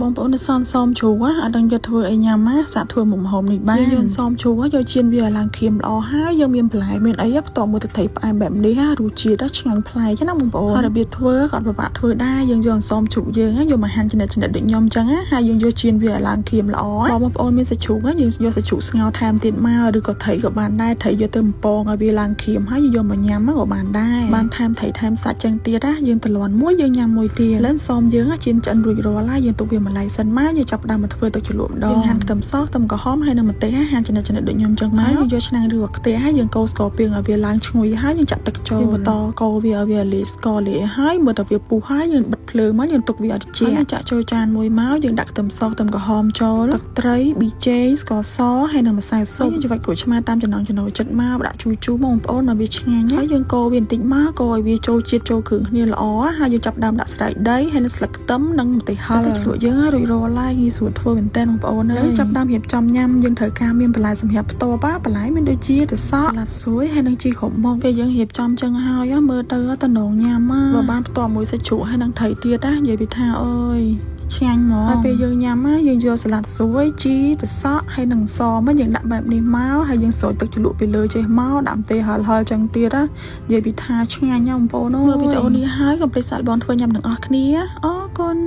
បងប្អូនសំជ្រូកអត់ដឹងយកធ្វើអីញ៉ាំណាសាក់ធ្វើមុខម្ហូបនេះបានយើងសំជ្រូកយកជៀនវាឡើងក្រៀមល្អហើយយើងមានបន្លែមានអីផ្ទាប់មួយទៅថៃផ្អែមបែបនេះរសជាតិឆ្ងាញ់ប្លែកណាបងប្អូនហើយរបៀបធ្វើក៏អត់ពិបាកធ្វើដែរយើងយកសំជ្រូកយើងយកមកហាន់ចំណិតដូចខ្ញុំចឹងហើយយើងយកជៀនវាឡើងក្រៀមល្អបងប្អូនមានសាច់ជ្រូកយើងយកសាច់ជ្រូកស្ងោរថែមទៀតមកឬក៏ថៃក៏បានដែរថៃយកទៅបំពងឲ្យវាឡើងក្រៀមហើយយកមកញ៉ាំក៏បានដែរបានថែមថៃថែមសាច់ចឹងទៀតយើងតលន់មួយយើងញ៉ាំមួយទៀតលឿនសមយើងជៀនចិនរួចរាល់ហើយយើងទុកវាមួយឡៃសិនមកយើងចាប់ដើមមកធ្វើទឹកជ្រលក់ម្ដងយើងហាន់ខ្ទឹមសខ្ទឹមក្រហមហើយនិងម្ទេសហាន់ចំណិតដូចខ្ញុំចឹងមកយើងយកឆ្នាំងឬខ្ទះហើយយើងកូរស្ករពាងឲ្យវាឡើងឈ្ងុយហើយយើងចាក់ទឹកចូលយើងបន្តកូរវាឲ្យវាលាយស្ករលាយហើយមើលតែវាពុះហើយយើងបិទភ្លើងមកយើងទុកវាឲ្យត្រជាក់យើងចាក់ចូលចានមួយមកយើងដាក់ខ្ទឹមសខ្ទឹមក្រហមចូលទឹកត្រីប៊ីចេងស្ករសហើយនិងម្សៅស៊ុបយើងច្របាច់ក្រូចឆ្មាតាមចំណង់ចំណូលចិត្តមកដាក់ជូរបងប្អូនឲ្យវាឆ្ងាញ់ហើយយើងកូរវាបន្តិចមកកូរឲ្យវាចូលជាតិចូលគ្រឿងគ្នាល្អហើយយើងចាប់ដើមដាក់ស្រូវដីហើយនិងស្លឹកខ្ទឹមនិងម្ទេសហឹរជ្រក់យើងរួចរាល់ហើយងាយស្រួលធ្វើមែនតើបងប្អូនហើយចាប់ដើមរៀបចំញ៉ាំយើងត្រូវការមានបន្លែសម្រាប់ផ្ទាប់បន្លែមានដូចជាទឹកសក់សាឡាត់ស្រួយហើយនិងជីគ្រប់មុខពេលយើងរៀបចំចឹងហើយមើលទៅតំណងញ៉ាំបើបានផ្ទាប់មួយសាច់ជ្រូកហើយនិងថៃទៀតនិយាយពីថាអើយឆ្ងាញ់ហ្មងហើយពេលយើងញ៉ាំយើងយកសាឡាត់ស្រួយជីទឹកសក់ហើយនិងសមកយើងដាក់បែបនេះមកហើយយើងស្រោចទឹកជ្រលក់ពីលើចេះមកដាក់ម្ទេសហឹរចឹងទៀតនិយាយពីថាឆ្ងាញ់ណាស់បងប្អូនមើលវីដេអូនេះហើយកុំភ្លេចសាកបងធ្វើញ៉ាំទាំងអស់គ្នាអរគុណ